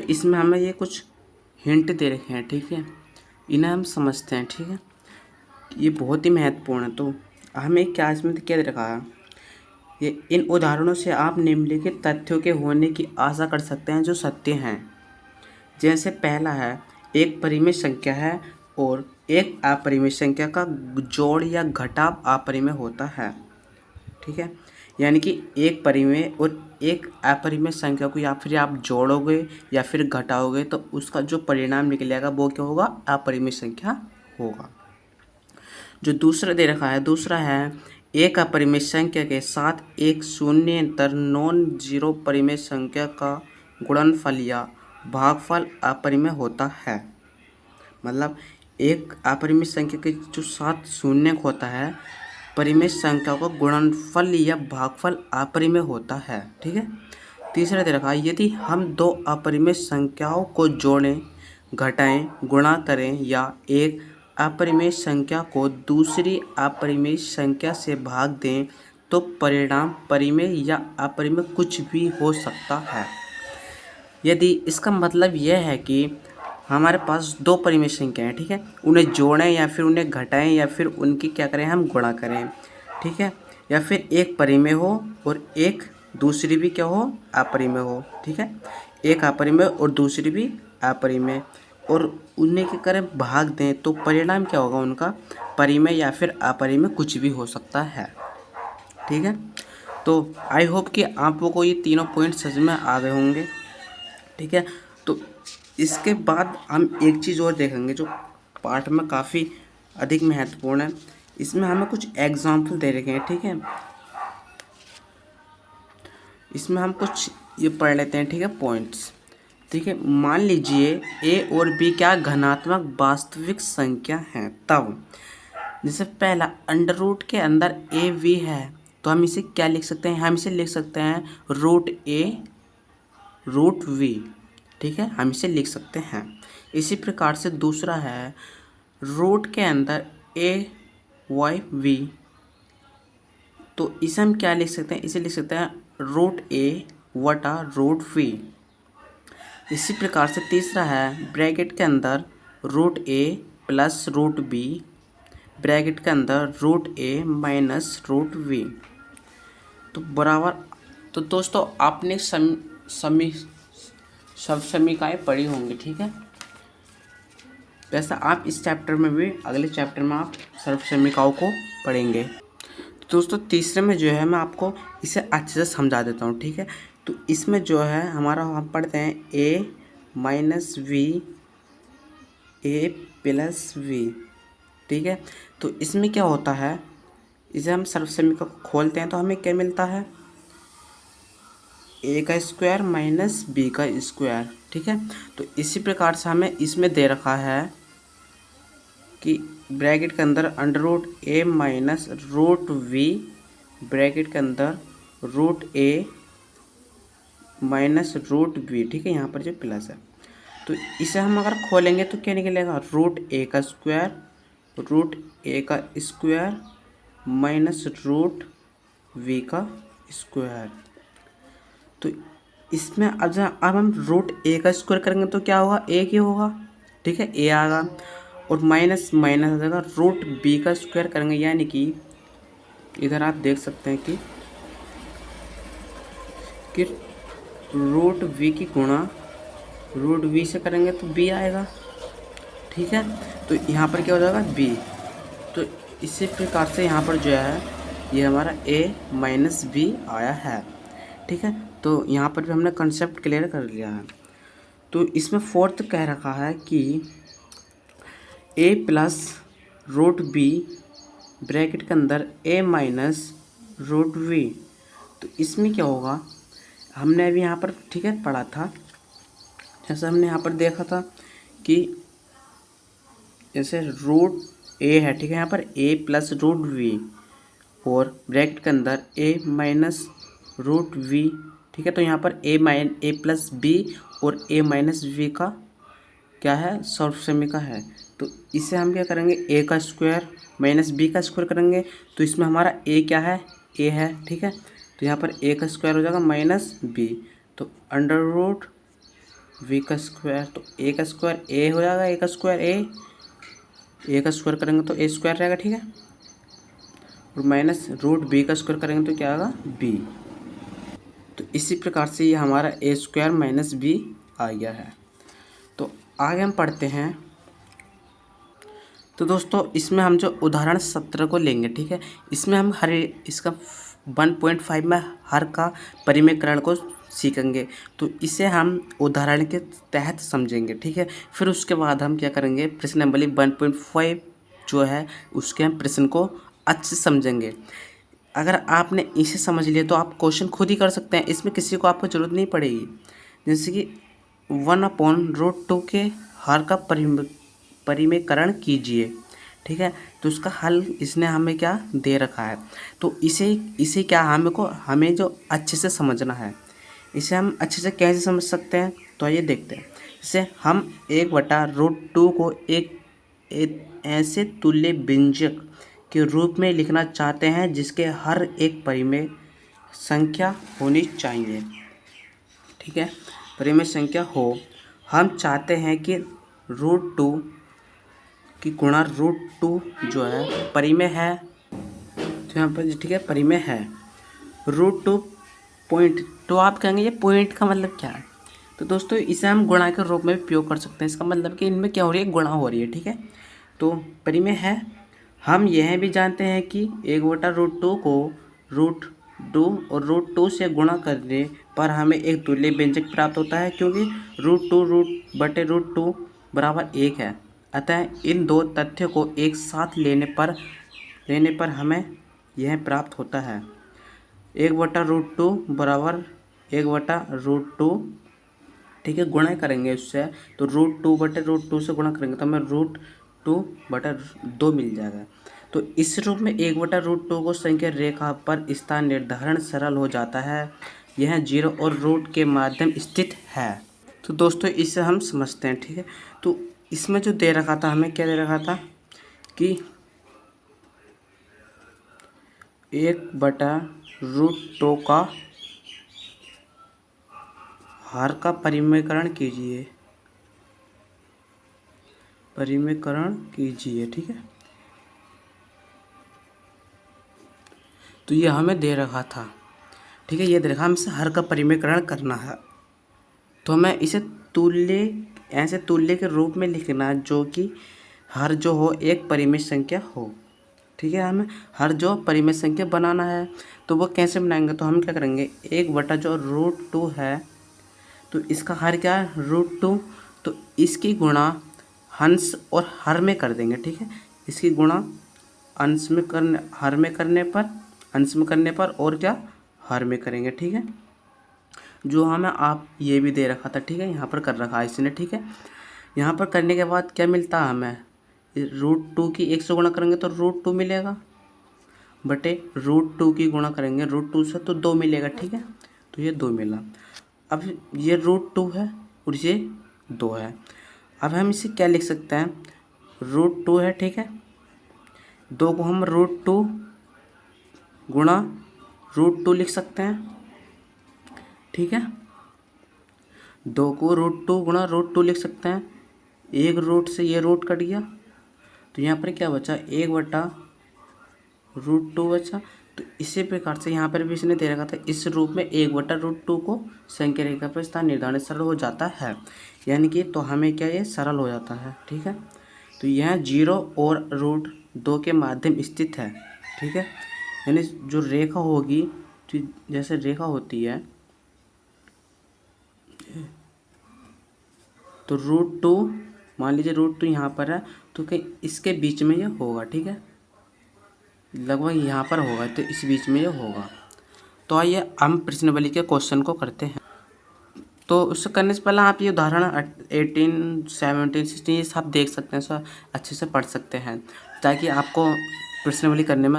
इसमें हमें ये कुछ हिंट दे रखे हैं, ठीक है, इन्हें हम समझते हैं, ठीक है। ये बहुत ही महत्वपूर्ण है। तो हमें क्या इसमें क्या दे रखा है, ये इन उदाहरणों से आप निम्नलिखित तथ्यों के होने की आशा कर सकते हैं जो सत्य हैं। जैसे पहला है, एक परिमेय संख्या है और एक अपरिमेय संख्या का जोड़ या घटाव अपरिमेय होता है, ठीक है। यानी कि एक परिमेय और एक अपरिमेय संख्या को या फिर आप जोड़ोगे या फिर घटाओगे तो उसका जो परिणाम निकलेगा वो क्या होगा, अपरिमेय संख्या होगा। जो दूसरा दे रखा है, दूसरा है एक अपरिमेय संख्या के साथ एक शून्येतर नॉन जीरो परिमेय संख्या का गुणनफल या भागफल अपरिमेय होता है। मतलब एक अपरिमेय संख्या के जो साथ शून्य होता है, परिमेय संख्या का गुणनफल या भागफल अपरिमेय होता है, ठीक है। तीसरा दे रखा है, यदि हम दो अपरिमेय संख्याओं को जोड़ें, घटाएं, गुणा करें या एक अपरिमेय संख्या को दूसरी अपरिमेय संख्या से भाग दें तो परिणाम परिमेय या अपरिमेय कुछ भी हो सकता है। यदि इसका मतलब यह है कि हमारे पास दो परिमेय संख्या है, ठीक है, उन्हें जोड़ें या फिर उन्हें घटाएं या फिर उनकी क्या करें, हम गुणा करें, ठीक है, या फिर एक परिमेय हो और एक दूसरी भी क्या हो, अपरिमेय हो, ठीक है, एक अपरिमेय और दूसरी भी अपरिमेय, और उन्हें क्या करें, भाग दें तो परिणाम क्या होगा उनका, परिमेय या फिर अपरिमेय कुछ भी हो सकता है, ठीक है। तो आई होप कि आप लोगों को ये तीनों पॉइंट समझ में आ गए होंगे, ठीक है। तो इसके बाद हम एक चीज़ और देखेंगे जो पाठ में काफ़ी अधिक महत्वपूर्ण है। इसमें हमें कुछ एग्जाम्पल दे रखे हैं, ठीक है। इसमें हम कुछ ये पढ़ लेते हैं, ठीक है, पॉइंट्स, ठीक है। मान लीजिए ए और बी क्या घनात्मक वास्तविक संख्या हैं, तब जैसे पहला अंडर रूट के अंदर ए वी है तो हम इसे क्या लिख सकते हैं, हम इसे लिख सकते हैं रूट ए रूट वी, ठीक है, हम इसे लिख सकते हैं। इसी प्रकार से दूसरा है रूट के अंदर ए वाई वी, तो इसे हम क्या लिख सकते हैं, इसे लिख सकते हैं रूट ए वटा रूट वी। इसी प्रकार से तीसरा है ब्रैकेट के अंदर root A plus root B, bracket के अंदर root A minus root V. तो बराबर, तो दोस्तों आपने सब समीकरणाएँ पढ़ी होंगी, ठीक है। वैसा आप इस चैप्टर में भी, अगले चैप्टर में आप सर्व समीकरणों को पढ़ेंगे। तो दोस्तों तीसरे में जो है मैं आपको इसे अच्छे से समझा देता हूँ, ठीक है। तो इसमें जो है हमारा हम पढ़ते हैं A minus V A plus V, ठीक है। तो इसमें क्या होता है, इसे हम सर्व समीकरण को खोलते हैं तो हमें क्या मिलता है, ए का स्क्वायर माइनस बी का स्क्वायर, ठीक है। तो इसी प्रकार से हमें इसमें दे रखा है कि ब्रैकेट के अंदर under root A minus root V, bracket के अंदर root A minus root V, ठीक है, यहाँ पर जो प्लस है। तो इसे हम अगर खोलेंगे तो क्या निकलेगा, रूट ए का स्क्वायर माइनस रूट वी का स्क्वायर। तो इसमें अब हम रूट ए का स्क्वायर करेंगे तो क्या होगा, ए ही होगा, ठीक है, ए आएगा, और माइनस माइनस आ जाएगा, रूट बी का स्क्वायर करेंगे, यानी कि इधर आप देख सकते हैं कि रूट वी की गुणा रूट वी से करेंगे तो बी आएगा, ठीक है। तो यहाँ पर क्या हो जाएगा, बी। तो इसी प्रकार से यहाँ पर जो है ये हमारा a माइनस बी आया है, ठीक है। तो यहाँ पर भी हमने कंसेप्ट क्लियर कर लिया है। तो इसमें फोर्थ कह रखा है कि a plus root B, bracket के अंदर a माइनस रूट वी। तो इसमें क्या होगा, हमने अभी यहाँ पर, ठीक है, पढ़ा था, जैसे हमने यहाँ पर देखा था कि जैसे रूट ए है, ठीक है, यहाँ पर a प्लस रूट वी और ब्रैकेट के अंदर a माइनस रूट वी, ठीक है। तो यहाँ पर ए प्लस बी और a माइनस वी का क्या है, सर्व समीकरण है। तो इसे हम क्या करेंगे, a का स्क्वायर माइनस बी का स्क्वायर करेंगे, तो इसमें हमारा a क्या है, a है, ठीक है। तो यहाँ पर a का स्क्वायर हो जाएगा माइनस बी, तो अंडर रूट वी का स्क्वायर, तो ए का स्क्वायर ए हो जाएगा, ए का स्क्वायर ए का स्क्वायर करेंगे तो ए स्क्वायर रहेगा, ठीक है। और माइनस रूट बी का स्क्वायर करेंगे तो क्या आएगा, बी। तो इसी प्रकार से ये हमारा ए स्क्वायर माइनस बी आ गया है। तो आगे हम पढ़ते हैं। तो दोस्तों इसमें हम जो उदाहरण 17 को लेंगे, ठीक है। इसमें हम इसका 1.5 में हर का परिमेयकरण को सीखेंगे। तो इसे हम उदाहरण के तहत समझेंगे, ठीक है। फिर उसके बाद हम क्या करेंगे, प्रश्न नंबर 1.5 जो है उसके हम प्रश्न को अच्छे से समझेंगे। अगर आपने इसे समझ लिया तो आप क्वेश्चन खुद ही कर सकते हैं, इसमें किसी को आपको ज़रूरत नहीं पड़ेगी। जैसे कि 1/√2 के हर का परिमेयकरण कीजिए, ठीक है। तो उसका हल इसने हमें क्या दे रखा है। तो इसे क्या हमें जो अच्छे से समझना है, इसे हम अच्छे से कैसे समझ सकते हैं, तो आइए देखते हैं। जैसे हम 1/√2 को एक ऐसे तुल्य व्यंजक के रूप में लिखना चाहते हैं जिसके हर एक परिमेय संख्या होनी चाहिए, ठीक है। परिमेय संख्या हो। हम चाहते हैं कि √2 की गुणा √2 जो है परिमेय है, तो यहाँ पर ठीक है परिमेय है। √2 पॉइंट, तो आप कहेंगे ये पॉइंट का मतलब क्या है। तो दोस्तों इसे हम गुणा के रूप में उपयोग कर सकते हैं। इसका मतलब कि इनमें क्या हो रही है, गुणा हो रही है, ठीक है। तो परिमेय है। हम यह भी जानते हैं कि 1/√2 को √2 और √2 से गुणा करने पर हमें एक तुल्य व्यंजक प्राप्त होता है, क्योंकि √2 बराबर 1 है। अतः इन दो तथ्यों को एक साथ लेने पर हमें यह प्राप्त होता है। 1/√2 बराबर 1/√2, ठीक है। गुणा करेंगे उससे, तो √2/√2 से गुणा करेंगे तो हमें √2/2 मिल जाएगा। तो इस रूप में 1/√2 को संख्या रेखा पर स्थान निर्धारण सरल हो जाता है। यह 0 और रूट के माध्यम स्थित है। तो दोस्तों इसे हम समझते हैं, ठीक है। तो इसमें जो दे रखा था, हमें क्या दे रखा था कि 1/√2 का हर का परिमेयकरण कीजिए, ठीक है। तो ये हमें दे रखा था, ठीक है। ये दे रखा, हमें इसे हर का परिमेयकरण करना है। तो हमें इसे ऐसे तुल्य के रूप में लिखना जो कि हर जो हो एक परिमेय संख्या हो, ठीक है। हमें हर जो परिमेय संख्या बनाना है, तो वो कैसे बनाएंगे, तो हम क्या करेंगे, 1/√2 है, तो इसका हर क्या है, √2, तो इसकी गुणा अंश और हर में कर देंगे, ठीक है। इसकी गुणा अंश में करने हर में करने पर अंश में करने पर और क्या हर में करेंगे, ठीक है। जो हमें आप ये भी दे रखा था, ठीक है, यहाँ पर कर रखा है इसने, ठीक है। यहाँ पर करने के बाद क्या मिलता है हमें, √2 की 1 से गुणा करेंगे तो √2 मिलेगा, बटे √2 की गुणा करेंगे √2 से तो 2 मिलेगा, ठीक है। तो ये 2 मिला। अब ये √2 है और ये 2 है। अब हम इसे क्या लिख सकते हैं, √2 है, ठीक है। 2 को हम √2 गुणा √2 लिख सकते हैं, ठीक है। 2 को √2 गुणा √2 लिख सकते हैं। एक रूट से ये रूट कट गया, तो यहाँ पर क्या बचा, 1/√2 बचा। तो इसी प्रकार से यहाँ पर भी इसने दे रखा था, इस रूप में 1/√2 को संख्या रेखा पर स्थान निर्धारण सरल हो जाता है, यानी कि तो हमें क्या ये सरल हो जाता है, ठीक है। तो यह 0 और √2 के माध्यम स्थित है, ठीक है। यानी जो रेखा होगी, तो जैसे रेखा होती है, तो √2 मान लीजिए √2 यहाँ पर है, तो कहीं इसके बीच में ये होगा, ठीक है, लगभग यहाँ पर होगा, तो इस बीच में ये होगा। तो आइए हम प्रश्नावली के क्वेश्चन को करते हैं। तो उससे करने से पहले आप ये उदाहरण 18, 17, 16 ये सब देख सकते हैं, सब अच्छे से पढ़ सकते हैं, ताकि आपको प्रश्नावली करने में